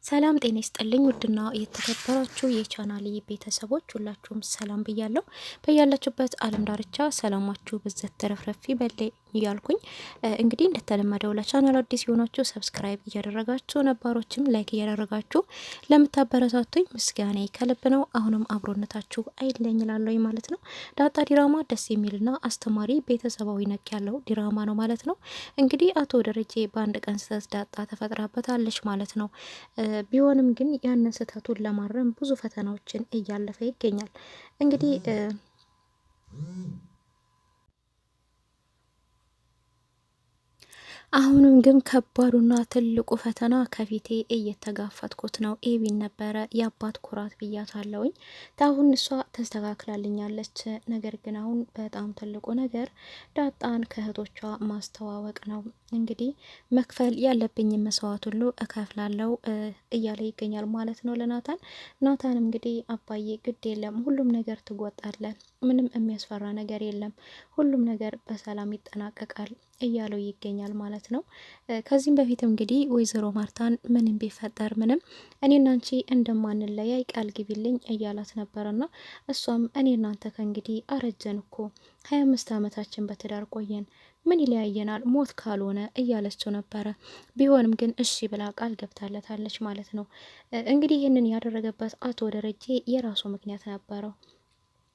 ሰላም ጤና ይስጥልኝ ውድና የተከበራችሁ የቻናሌ ቤተሰቦች ሁላችሁም ሰላም ብያለሁ። በያላችሁበት ዓለም ዳርቻ ሰላማችሁ ብዘት ተረፍረፊ በላይ እያልኩኝ እንግዲህ እንደተለመደው ለቻናል አዲስ የሆናችሁ ሰብስክራይብ እያደረጋችሁ ነባሮችም ላይክ እያደረጋችሁ ለምታበረታቱኝ ምስጋና ከልብ ነው። አሁንም አብሮነታችሁ አይለኝ እላለሁኝ ማለት ነው። ዳጣ ዲራማ ደስ የሚልና አስተማሪ ቤተሰባዊ ነክ ያለው ዲራማ ነው ማለት ነው። እንግዲህ አቶ ደረጀ በአንድ ቀን ስህተት ዳጣ ተፈጥራበታለች ማለት ነው። ቢሆንም ግን ያንን ስህተቱን ለማረም ብዙ ፈተናዎችን እያለፈ ይገኛል። እንግዲህ አሁንም ግን ከባዱና ትልቁ ፈተና ከፊቴ እየተጋፈጥኩት ነው። ኤቢን ነበረ የአባት ኩራት ብያታለውኝ። አሁን እሷ ተስተካክላልኛለች። ነገር ግን አሁን በጣም ትልቁ ነገር ዳጣን ከእህቶቿ ማስተዋወቅ ነው። እንግዲህ መክፈል ያለብኝ መስዋዕት ሁሉ እከፍላለው እያለ ይገኛል ማለት ነው ለናታን። ናታን እንግዲህ አባዬ ግድ የለም ሁሉም ነገር ትወጣለ፣ ምንም የሚያስፈራ ነገር የለም፣ ሁሉም ነገር በሰላም ይጠናቀቃል እያለው ይገኛል ማለት ነው። ከዚህም በፊት እንግዲህ ወይዘሮ ማርታን ምንም ቢፈጠር ምንም እኔና አንቺ እንደማንለያይ ቃል ግቢልኝ እያላት ነበርና እሷም እኔ እናንተ ከእንግዲህ አረጀን እኮ 25 ዓመታችን በትዳር ቆየን፣ ምን ይለያየናል ሞት ካልሆነ እያለችው ነበረ። ቢሆንም ግን እሺ ብላ ቃል ገብታለታለች ማለት ነው። እንግዲህ ይህንን ያደረገበት አቶ ደረጀ የራሱ ምክንያት ነበረው።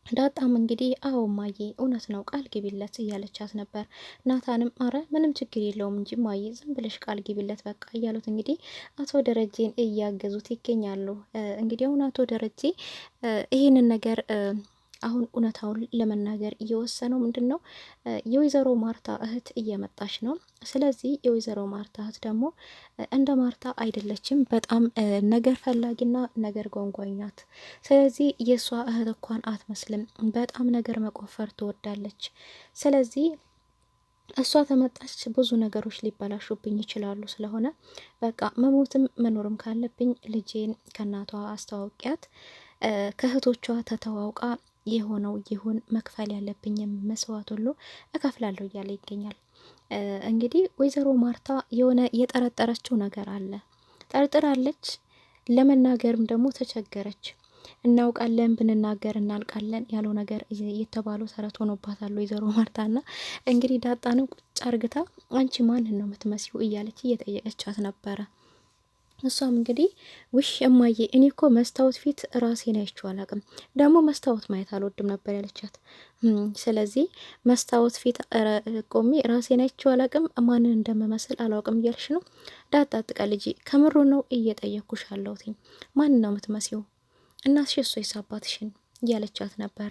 ዳጣም እንግዲህ አዎ ማዬ እውነት ነው ቃል ግቢለት እያለቻት ነበር። ናታንም አረ ምንም ችግር የለውም እንጂ ማዬ ዝም ብለሽ ቃል ግቢለት በቃ እያሉት እንግዲህ አቶ ደረጀን እያገዙት ይገኛሉ። እንግዲህ አሁን አቶ ደረጀ ይህንን ነገር አሁን እውነታውን ለመናገር እየወሰነው ምንድን ነው የወይዘሮ ማርታ እህት እየመጣች ነው። ስለዚህ የወይዘሮ ማርታ እህት ደግሞ እንደ ማርታ አይደለችም፣ በጣም ነገር ፈላጊና ነገር ጓንጓኝ ናት። ስለዚህ የእሷ እህት እንኳን አትመስልም፣ በጣም ነገር መቆፈር ትወዳለች። ስለዚህ እሷ ተመጣች ብዙ ነገሮች ሊበላሹብኝ ይችላሉ። ስለሆነ በቃ መሞትም መኖርም ካለብኝ ልጄን ከእናቷ አስተዋውቂያት ከእህቶቿ ተተዋውቃ የሆነው ይሁን፣ መክፈል ያለብኝ መስዋዕት ሁሉ እከፍላለሁ እያለ ይገኛል። እንግዲህ ወይዘሮ ማርታ የሆነ የጠረጠረችው ነገር አለ፣ ጠርጥራለች። ለመናገርም ደግሞ ተቸገረች። እናውቃለን ብንናገር እናልቃለን ያለው ነገር የተባሉ ተረት ሆኖባታል ወይዘሮ ማርታና እንግዲህ ዳጣንም ቁጭ አርግታ አንቺ ማንን ነው የምትመስዩ እያለች እየጠየቀቻት ነበረ። እሷም እንግዲህ ውሽ እማዬ እኔ እኮ መስታወት ፊት ራሴን አይቼው አላቅም፣ ደግሞ መስታወት ማየት አልወድም ነበር ያለቻት። ስለዚህ መስታወት ፊት ቆሜ ራሴን አይቼው አላቅም፣ ማንን እንደምመስል አላውቅም እያልሽ ነው? ዳጣ ልጄ ከምሮ ነው እየጠየኩሽ አለሁት። ማንን ነው የምትመስየው? እናትሽ ወይስ አባትሽን እያለቻት ነበረ።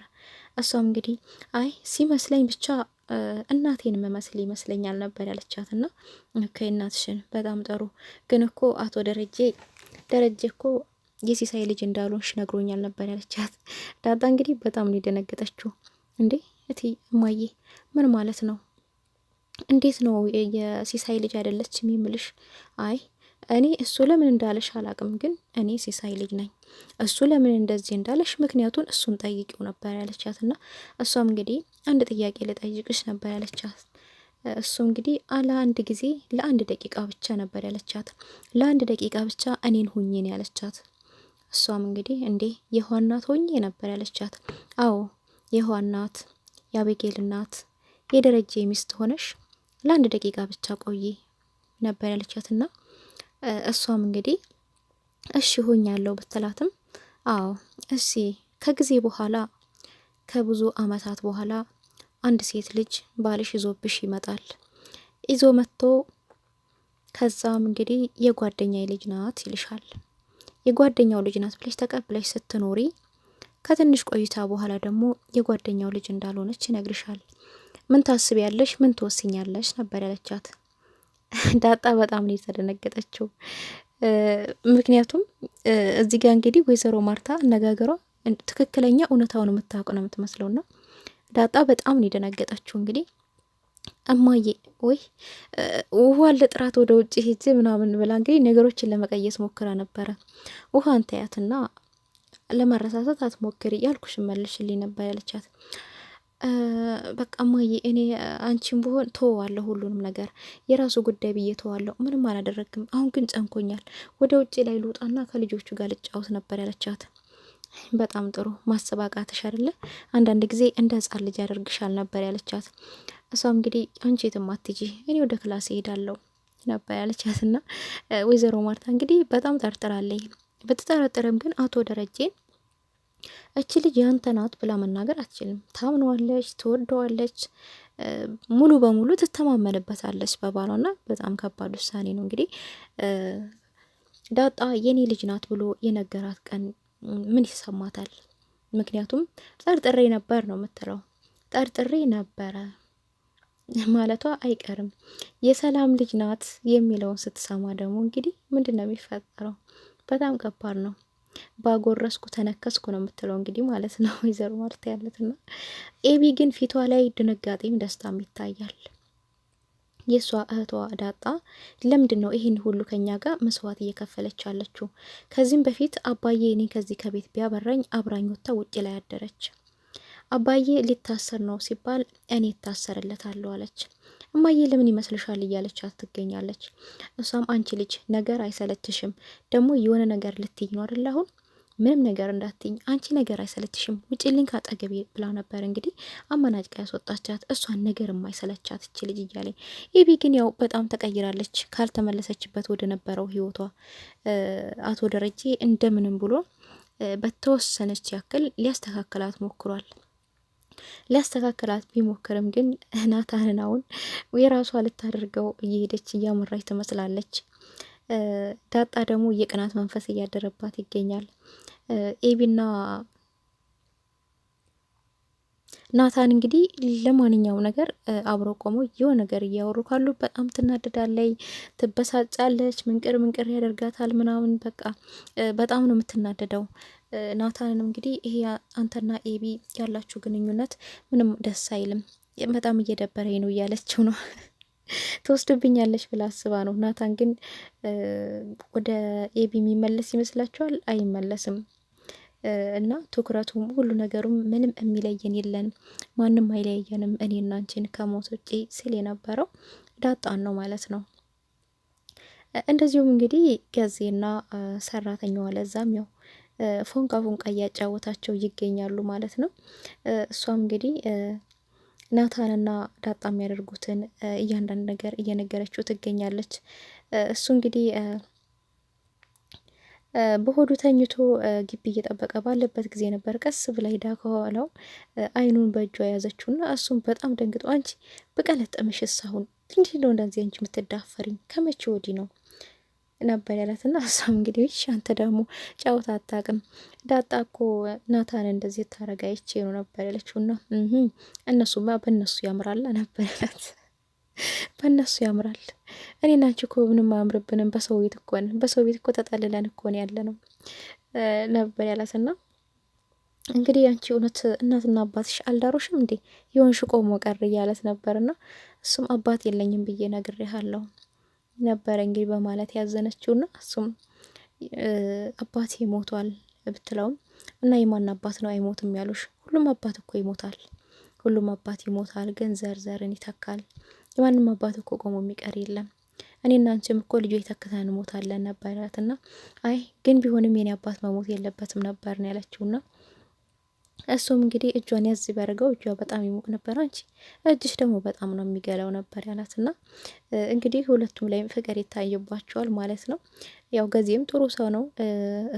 እሷም እንግዲህ አይ ሲመስለኝ ብቻ እናቴን መመስል ይመስለኛል ነበር ያለቻት። ና ከእናትሽን በጣም ጥሩ፣ ግን እኮ አቶ ደረጀ እኮ የሲሳይ ልጅ እንዳልሆንሽ ነግሮኛል ነበር ያለቻት። ዳጣ እንግዲህ በጣም ነው የደነገጠችው። እንዴ እቲ እማዬ ምን ማለት ነው? እንዴት ነው የሲሳይ ልጅ አይደለችም የሚልሽ? አይ እኔ እሱ ለምን እንዳለሽ አላቅም፣ ግን እኔ ሲሳይ ልጅ ነኝ። እሱ ለምን እንደዚህ እንዳለሽ ምክንያቱን እሱን ጠይቂው ነበር ያለቻት። ና እሷም እንግዲህ አንድ ጥያቄ ልጠይቅሽ ነበር ያለቻት። እሱ እንግዲህ ለአንድ ጊዜ ለአንድ ደቂቃ ብቻ ነበር ያለቻት። ለአንድ ደቂቃ ብቻ እኔን ሁኜን ያለቻት። እሷም እንግዲህ እንዴ የዋናት ሆኜ ነበር ያለቻት። አዎ የዋናት የአቤጌል እናት የደረጀ ሚስት ሆነሽ ለአንድ ደቂቃ ብቻ ቆይ ነበር ያለቻትና እሷም እንግዲህ እሺ ሆኛለሁ ብትላትም አዎ እሺ ከጊዜ በኋላ ከብዙ አመታት በኋላ አንድ ሴት ልጅ ባልሽ ይዞብሽ ይመጣል። ይዞ መጥቶ ከዛም እንግዲህ የጓደኛዬ ልጅ ናት ይልሻል። የጓደኛው ልጅ ናት ብለሽ ተቀብለሽ ስትኖሪ ከትንሽ ቆይታ በኋላ ደግሞ የጓደኛው ልጅ እንዳልሆነች ይነግርሻል። ምን ታስቢያለሽ? ምን ትወስኛለሽ? ነበር ያለቻት። ዳጣ በጣም ነው የተደነገጠችው። ምክንያቱም እዚህ ጋር እንግዲህ ወይዘሮ ማርታ አነጋገሯ ትክክለኛ እውነታውን የምታውቅ ነው የምትመስለውና ዳጣ በጣም ነው የደነገጠችው። እንግዲህ እማዬ ወይ ውሃ ለጥራት ወደ ውጭ ሄጄ ምናምን ብላ እንግዲህ ነገሮችን ለመቀየስ ሞክራ ነበረ። ውሃን ተያትና ለማረሳሳት አትሞክሪ ያልኩሽ መልሽልኝ ነበር ያለቻት። በቃ እማዬ እኔ አንቺን ብሆን ተወዋለሁ፣ ሁሉንም ነገር የራሱ ጉዳይ ብዬ ተዋለሁ፣ ምንም አላደረግም። አሁን ግን ጨንኮኛል፣ ወደ ውጭ ላይ ልውጣና ከልጆቹ ጋር ልጫወት ነበር ያለቻት። በጣም ጥሩ ማሰብ አቃተሽ አይደለ? አንዳንድ ጊዜ እንደ ህጻን ልጅ ያደርግሻል ነበር ያለቻት። እሷም እንግዲህ አንቺ የትም አትጂ፣ እኔ ወደ ክላስ እሄዳለሁ ነበር ያለቻት። እና ወይዘሮ ማርታ እንግዲህ በጣም ጠርጥራለች። ብትጠረጥርም ግን አቶ ደረጀን እቺ ልጅ ያንተ ናት ብላ መናገር አትችልም። ታምነዋለች፣ ትወደዋለች፣ ሙሉ በሙሉ ትተማመንበታለች በባሏና በጣም ከባድ ውሳኔ ነው እንግዲህ ዳጣ የኔ ልጅ ናት ብሎ የነገራት ቀን ምን ይሰማታል? ምክንያቱም ጠርጥሬ ነበር ነው የምትለው። ጠርጥሬ ነበረ ማለቷ አይቀርም። የሰላም ልጅ ናት የሚለውን ስትሰማ ደግሞ እንግዲህ ምንድን ነው የሚፈጠረው? በጣም ከባድ ነው። ባጎረስኩ ተነከስኩ ነው የምትለው እንግዲህ ማለት ነው ወይዘሮ ማርታ ያለትና ኤቢ ግን ፊቷ ላይ ድንጋጤም ደስታም ይታያል። የእሷ እህቷ ዳጣ ለምንድን ነው ይህን ሁሉ ከኛ ጋር መስዋዕት እየከፈለች ያለችው? ከዚህም በፊት አባዬ እኔ ከዚህ ከቤት ቢያበራኝ አብራኝ ወጥታ ውጭ ላይ አደረች። አባዬ ሊታሰር ነው ሲባል እኔ እታሰርለታለሁ አለች። እማዬ ለምን ይመስልሻል እያለቻት ትገኛለች። እሷም አንቺ ልጅ ነገር አይሰለችሽም? ደግሞ የሆነ ነገር ልትይኝ ነው አይደል? አሁን ምንም ነገር እንዳትይኝ፣ አንቺ ነገር አይሰለችሽም? ውጭልኝ ካጠገቤ ብላ ነበር እንግዲህ አመናጭቃ ያስወጣቻት። እሷን ነገር የማይሰለቻት እቺ ልጅ እያለኝ ኢቢ ግን ያው በጣም ተቀይራለች። ካልተመለሰችበት ወደ ነበረው ህይወቷ አቶ ደረጀ እንደምንም ብሎ በተወሰነች ያክል ሊያስተካክላት ሞክሯል። ሊያስተካክላት ቢሞክርም ግን ናታንን አሁን የራሷ ልታደርገው እየሄደች እያመራች ትመስላለች። ዳጣ ደግሞ የቅናት መንፈስ እያደረባት ይገኛል። ኤቢና ናታን እንግዲህ ለማንኛውም ነገር አብረው ቆመው የሆነ ነገር እያወሩ ካሉ በጣም ትናደዳለች፣ ትበሳጫለች፣ ምንቅር ምንቅር ያደርጋታል ምናምን በቃ በጣም ነው የምትናደደው። ናታንም እንግዲህ ይሄ አንተና ኤቢ ያላችሁ ግንኙነት ምንም ደስ አይልም፣ በጣም እየደበረኝ ነው እያለችው ነው ትወስድብኛለች ብላ አስባ ነው። ናታን ግን ወደ ኤቢ የሚመለስ ይመስላችኋል? አይመለስም። እና ትኩረቱም ሁሉ ነገሩም ምንም የሚለየን የለንም፣ ማንም አይለየንም እኔና አንቺን ከሞት ውጪ ሲል የነበረው ዳጣን ነው ማለት ነው። እንደዚሁም እንግዲህ ገዜና ሰራተኛዋ ለዛም ያው ፎንቃ ፎንቃ እያጫወታቸው ይገኛሉ ማለት ነው። እሷም እንግዲህ ናታንና ዳጣ የሚያደርጉትን እያንዳንድ ነገር እየነገረችው ትገኛለች። እሱ እንግዲህ በሆዱ ተኝቶ ግቢ እየጠበቀ ባለበት ጊዜ ነበር ቀስ ብላ ሄዳ ከኋላው አይኑን በእጇ የያዘችውና እሱም በጣም ደንግጦ አንቺ በቀለጠምሽስ አሁን እንዲህ ነው እንደዚህ አንቺ የምትዳፈሪኝ ከመቼ ወዲህ ነው ነበር ያላትና እሷም እንግዲህ እሺ አንተ ደግሞ ጫውታ አታውቅም፣ ዳጣ እኮ ናታን እንደዚህ ታረጋይቼ ነው ነበር ያለችውና እነሱማ በእነሱ ያምራል ነበር ያላት። በእነሱ ያምራል። እኔና አንቺ እኮ ምንም አያምርብንም፣ በሰው ቤት እኮ ነን፣ በሰው ቤት እኮ ተጠልለን እኮ ነው ያለ ነው ነበር ያላትና እንግዲህ አንቺ እውነት እናትና አባትሽ አልዳሮሽም እንዴ የሆንሽ ቆሞ ቀር እያለት ነበርና እሱም አባት የለኝም ብዬ ነግሬሃለሁ ነበረ እንግዲህ በማለት ያዘነችውና እሱም አባቴ ሞቷል ብትለውም እና የማን አባት ነው አይሞትም ያሉሽ? ሁሉም አባት እኮ ይሞታል፣ ሁሉም አባት ይሞታል፣ ግን ዘርን ይተካል። የማንም አባት እኮ ቆሞ የሚቀር የለም። እኔና አንቺም እኮ ልጆ የተከተን እንሞታለን ነበራትና አይ ግን ቢሆንም የኔ አባት መሞት የለበትም ነበር ነው ያለችውና እሱም እንግዲህ እጇን ያዝ ቢያደርገው እጇ በጣም ይሞቅ ነበር። አንቺ እጅሽ ደግሞ በጣም ነው የሚገለው ነበር ያላትና እንግዲህ ሁለቱም ላይ ፍቅር ይታይባቸዋል ማለት ነው። ያው ገዜም ጥሩ ሰው ነው፣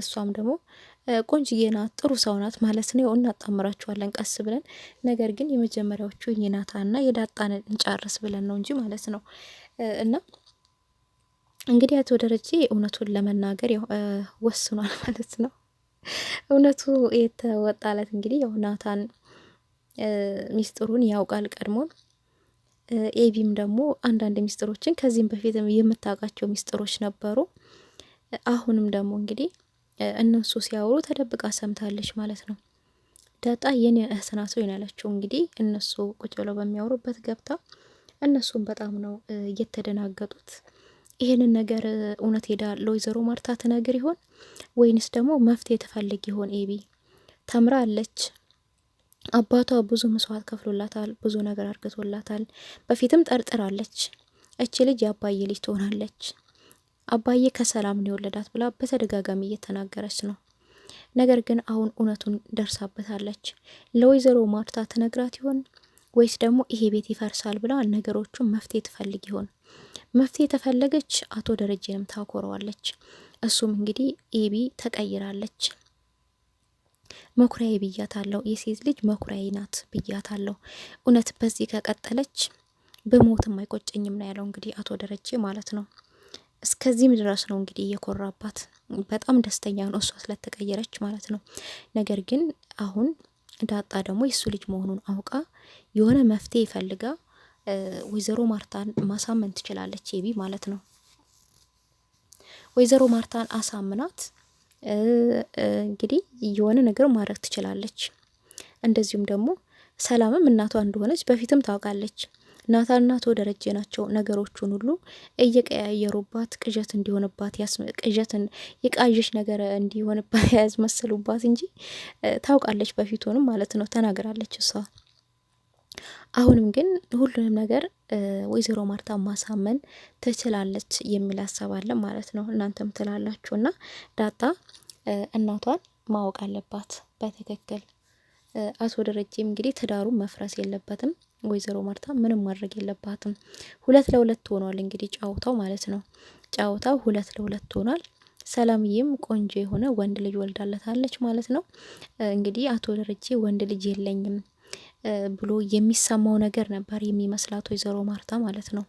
እሷም ደግሞ ቆንጅዬ ናት፣ ጥሩ ሰው ናት ማለት ነው። እናጣምራቸዋለን ቀስ ብለን፣ ነገር ግን የመጀመሪያዎቹ የናታንና የዳጣን እንጨርስ ብለን ነው እንጂ ማለት ነው። እና እንግዲህ አቶ ደረጀ እውነቱን ለመናገር ያው ወስኗል ማለት ነው። እውነቱ የተወጣለት እንግዲህ ያው ናታን ሚስጥሩን ያውቃል ቀድሞ። ኤቢም ደግሞ አንዳንድ ሚስጥሮችን ከዚህም በፊት የምታውቃቸው ሚስጥሮች ነበሩ። አሁንም ደግሞ እንግዲህ እነሱ ሲያወሩ ተደብቃ ሰምታለች ማለት ነው። ዳጣ የኔ እህት ናት ወይ ያለችው እንግዲህ እነሱ ቁጭ ብለው በሚያወሩበት ገብታ እነሱም በጣም ነው እየተደናገጡት። ይሄንን ነገር እውነት ሄዳ ለወይዘሮ ማርታ ትነግር ይሆን ወይንስ ደግሞ መፍትሄ ትፈልግ ይሆን? ኤቢ ተምራለች፣ አባቷ ብዙ መስዋዕት ከፍሎላታል፣ ብዙ ነገር አርግቶላታል። በፊትም ጠርጥራለች እቺ ልጅ የአባዬ ልጅ ትሆናለች፣ አባዬ ከሰላም ነው የወለዳት ብላ በተደጋጋሚ እየተናገረች ነው። ነገር ግን አሁን እውነቱን ደርሳበታለች። ለወይዘሮ ማርታ ትነግራት ይሆን ወይስ ደግሞ ይሄ ቤት ይፈርሳል ብላ ነገሮቹን መፍትሄ ትፈልግ ይሆን? መፍትሄ ተፈለገች አቶ ደረጀንም ታኮረዋለች። እሱም እንግዲህ ኤቢ ተቀይራለች፣ መኩሪያዬ ብያታለሁ፣ የሴት ልጅ መኩሪያዬ ናት ብያታለሁ። እውነት በዚህ ከቀጠለች በሞትም አይቆጨኝም ነው ያለው እንግዲህ አቶ ደረጀ ማለት ነው። እስከዚህም ድረስ ነው እንግዲህ እየኮራባት፣ በጣም ደስተኛ ነው እሷ ስለተቀየረች ማለት ነው። ነገር ግን አሁን ዳጣ ደግሞ የሱ ልጅ መሆኑን አውቃ የሆነ መፍትሄ ይፈልጋ ወይዘሮ ማርታን ማሳመን ትችላለች ኤቢ ማለት ነው። ወይዘሮ ማርታን አሳምናት እንግዲህ የሆነ ነገር ማድረግ ትችላለች። እንደዚሁም ደግሞ ሰላምም እናቷ እንደሆነች በፊትም ታውቃለች። ናታንና አቶ ደረጀ ናቸው ነገሮቹን ሁሉ እየቀያየሩባት ቅዠት እንዲሆንባት ቅዠትን የቃዥሽ ነገር እንዲሆንባት ያስመሰሉባት እንጂ ታውቃለች በፊቱንም ማለት ነው፣ ተናግራለች እሷ። አሁንም ግን ሁሉንም ነገር ወይዘሮ ማርታ ማሳመን ትችላለች የሚል ሀሳብ አለ ማለት ነው። እናንተም ትላላችሁና ዳጣ እናቷን ማወቅ አለባት በትክክል። አቶ ደረጀም እንግዲህ ትዳሩ መፍረስ የለበትም፣ ወይዘሮ ማርታ ምንም ማድረግ የለባትም። 2-2 ሆኗል እንግዲህ ጫውታው ማለት ነው። ጫውታው 2-2 ሆኗል። ሰላምዬም ቆንጆ የሆነ ወንድ ልጅ ወልዳለታለች ማለት ነው። እንግዲህ አቶ ደረጀ ወንድ ልጅ የለኝም ብሎ የሚሰማው ነገር ነበር የሚመስላት ወይዘሮ ማርታ ማለት ነው።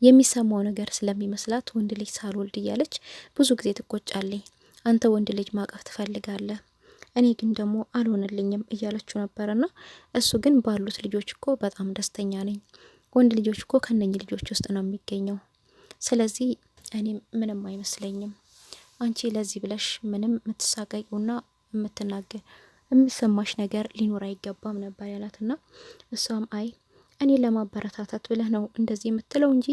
የሚሰማው ነገር ስለሚመስላት ወንድ ልጅ ሳልወልድ እያለች ብዙ ጊዜ ትቆጫለኝ። አንተ ወንድ ልጅ ማቀፍ ትፈልጋለህ፣ እኔ ግን ደግሞ አልሆንልኝም እያለችው ነበርና እሱ ግን ባሉት ልጆች እኮ በጣም ደስተኛ ነኝ። ወንድ ልጆች እኮ ከነኚህ ልጆች ውስጥ ነው የሚገኘው። ስለዚህ እኔ ምንም አይመስለኝም። አንቺ ለዚህ ብለሽ ምንም የምትሳቀቂውና የምትናገር የሚሰማሽ ነገር ሊኖር አይገባም ነበር ያላትና እሷም አይ እኔ ለማበረታታት ብለህ ነው እንደዚህ የምትለው እንጂ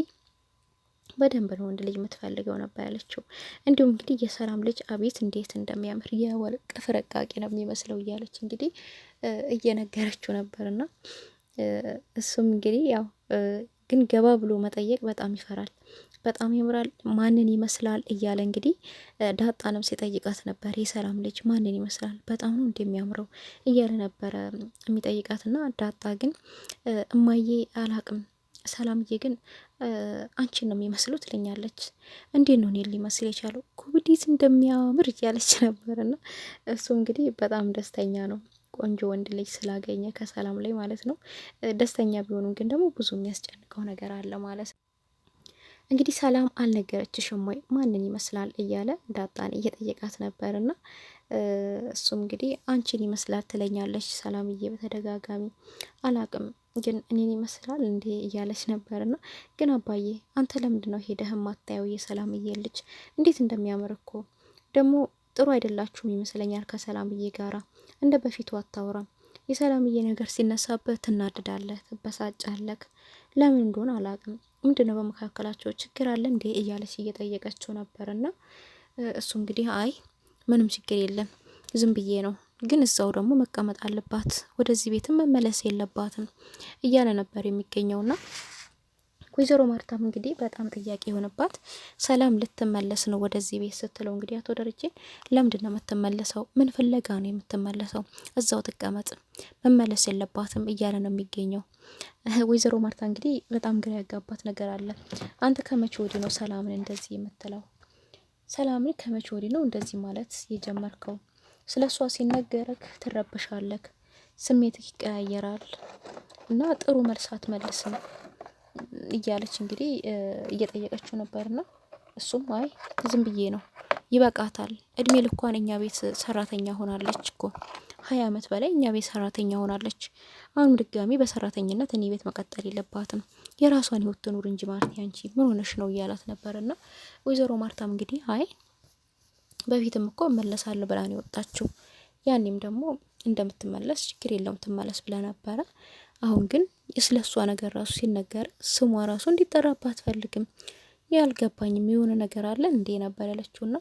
በደንብ ነው ወንድ ልጅ የምትፈልገው ነበር ያለችው። እንዲሁም እንግዲህ የሰላም ልጅ አቤት እንዴት እንደሚያምር የወርቅ ፍርቃቂ ነው የሚመስለው እያለች እንግዲህ እየነገረችው ነበርና እሱም እንግዲህ ያው ግን ገባ ብሎ መጠየቅ በጣም ይፈራል። በጣም ያምራል፣ ማንን ይመስላል እያለ እንግዲህ ዳጣንም ሲጠይቃት ነበር። የሰላም ልጅ ማንን ይመስላል በጣም ነው እንደሚያምረው እያለ ነበረ የሚጠይቃትና ዳጣ ግን እማዬ አላቅም፣ ሰላምዬ ግን አንቺን ነው የሚመስሉ ትለኛለች። እንዴት ነው እኔን ሊመስል የቻለው ኩብዲት እንደሚያምር እያለች ነበርና እሱ እንግዲህ በጣም ደስተኛ ነው ቆንጆ ወንድ ልጅ ስላገኘ ከሰላም ላይ ማለት ነው። ደስተኛ ቢሆኑም ግን ደግሞ ብዙ የሚያስጨንቀው ነገር አለ ማለት ነው። እንግዲህ ሰላም አልነገረችሽም ወይ ማንን ይመስላል እያለ ዳጣን እየጠየቃት ነበርና እሱም እንግዲህ አንቺን ይመስላል ትለኛለች ሰላምዬ በተደጋጋሚ አላቅም ግን እኔን ይመስላል እንዴ እያለች ነበርና ግን አባዬ አንተ ለምንድነው ሄደህ ማታየው የሰላምዬ ልጅ እንዴት እንደሚያምር እኮ ደግሞ ጥሩ አይደላችሁም ይመስለኛል ከሰላምዬ ጋራ እንደ በፊቱ አታወራም። የሰላምዬ ነገር ሲነሳበት ትናድዳለህ፣ ትበሳጫለህ። ለምን እንደሆነ አላቅም። ምንድነው በመካከላቸው ችግር አለ እንዴ እያለች እየጠየቀችው ነበርና እሱ እንግዲህ አይ ምንም ችግር የለም ዝም ብዬ ነው፣ ግን እዛው ደግሞ መቀመጥ አለባት፣ ወደዚህ ቤትም መመለስ የለባትም እያለ ነበር የሚገኘውና ወይዘሮ ማርታም እንግዲህ በጣም ጥያቄ የሆነባት ሰላም ልትመለስ ነው ወደዚህ ቤት ስትለው እንግዲህ አቶ ደረጀ ለምንድን ነው የምትመለሰው? ምን ፍለጋ ነው የምትመለሰው? እዛው ትቀመጥ፣ መመለስ የለባትም እያለ ነው የሚገኘው። ወይዘሮ ማርታ እንግዲህ በጣም ግራ ያጋባት ነገር አለ። አንተ ከመቼ ወዲህ ነው ሰላምን እንደዚህ የምትለው? ሰላምን ከመቼ ወዲህ ነው እንደዚህ ማለት የጀመርከው? ስለ እሷ ሲነገረክ ትረብሻለክ፣ ስሜትክ ይቀያየራል እና ጥሩ መልስ አትመልስም እያለች እንግዲህ እየጠየቀችው ነበርና እሱም አይ ዝም ብዬ ነው፣ ይበቃታል፣ እድሜ ልኳን እኛ ቤት ሰራተኛ ሆናለች እኮ 20 አመት በላይ እኛ ቤት ሰራተኛ ሆናለች። አሁን ድጋሚ በሰራተኝነት እኔ ቤት መቀጠል የለባትም፣ የራሷን ህይወት ትኑር እንጂ ማርታ አንቺ ምን ሆነሽ ነው እያላት ነበርና ወይዘሮ ማርታም እንግዲህ አይ በፊትም እኮ እመለሳለሁ ብላ ነው የወጣችው፣ ያኔም ደግሞ እንደምትመለስ ችግር የለውም ትመለስ ብላ ነበረ። አሁን ግን ስለሷ ነገር ራሱ ሲነገር ስሟ ራሱ እንዲጠራባት አትፈልግም። ያልገባኝም የሆነ ነገር አለ እንዴ ነበር ያለችውና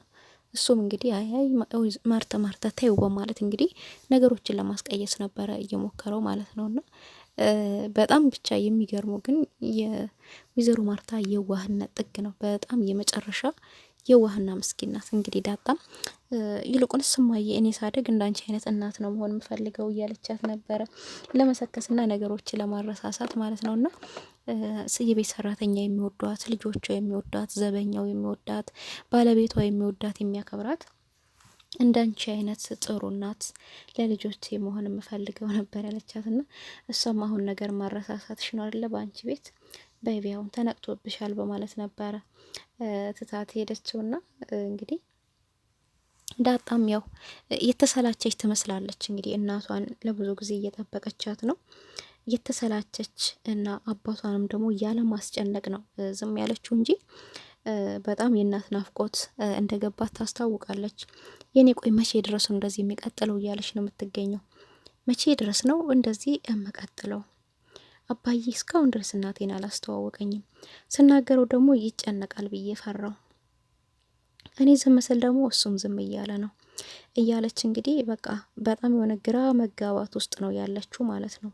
እሱም እንግዲህ አይ ማርታ ተይው በማለት እንግዲህ ነገሮችን ለማስቀየስ ነበረ እየሞከረው ማለት ነውና በጣም ብቻ የሚገርመው ግን የወይዘሮ ማርታ የዋህነት ጥግ ነው። በጣም የመጨረሻ የዋህና ምስኪን ናት። እንግዲህ ዳጣም ይልቁንስ እማዬ እኔ ሳደግ እንዳንቺ አይነት እናት ነው መሆን የምፈልገው እያለቻት ነበረ ለመሰከስና ነገሮችን ለማረሳሳት ማለት ነውና የቤት ሰራተኛ የሚወዷት፣ ልጆቿ የሚወዷት፣ ዘበኛው የሚወዳት፣ ባለቤቷ የሚወዳት የሚያከብራት እንዳንቺ አይነት ጥሩ እናት ለልጆቼ መሆን የምፈልገው ነበር ያለቻትና እሷም አሁን ነገር ማረሳሳትሽ ነው አይደለ በአንቺ ቤት በቢያውን ተነቅቶብሻል በማለት ነበረ ትታት ሄደችውና እንግዲህ ዳጣም ያው የተሰላቸች ትመስላለች። እንግዲህ እናቷን ለብዙ ጊዜ እየጠበቀቻት ነው የተሰላቸች እና አባቷንም ደግሞ ያለ ማስጨነቅ ነው ዝም ያለችው እንጂ በጣም የእናት ናፍቆት እንደገባት ታስታውቃለች። የኔ ቆይ መቼ ድረስ ነው እንደዚህ የሚቀጥለው እያለች ነው የምትገኘው። መቼ ድረስ ነው እንደዚህ የምቀጥለው? አባዬ እስካሁን ድረስ እናቴን አላስተዋወቀኝም፣ ስናገረው ደግሞ ይጨነቃል ብዬ ፈራው። እኔ ዝም ስል ደግሞ እሱም ዝም እያለ ነው እያለች እንግዲህ በቃ በጣም የሆነ ግራ መጋባት ውስጥ ነው ያለችው ማለት ነው።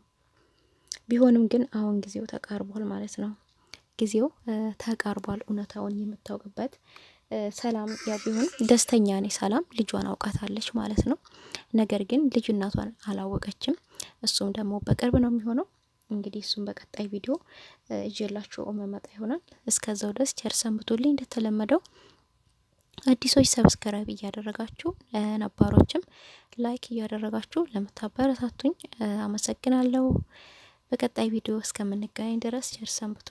ቢሆንም ግን አሁን ጊዜው ተቃርቧል ማለት ነው። ጊዜው ተቃርቧል እውነታውን የምታውቅበት። ሰላም ያው ቢሆን ደስተኛ ነኝ፣ ሰላም ልጇን አውቃታለች ማለት ነው። ነገር ግን ልጅነቷን አላወቀችም። እሱም ደግሞ በቅርብ ነው የሚሆነው። እንግዲህ እሱም በቀጣይ ቪዲዮ እጀላችሁ መመጣ ይሆናል። እስከዛው ድረስ ቸር ሰንብቱልኝ። እንደተለመደው አዲሶች ሰብስክራይብ እያደረጋችሁ ነባሮችም ላይክ እያደረጋችሁ ለምታበረታቱኝ አመሰግናለሁ። በቀጣይ ቪዲዮ እስከምንገናኝ ድረስ ቸር ሰንብቱ።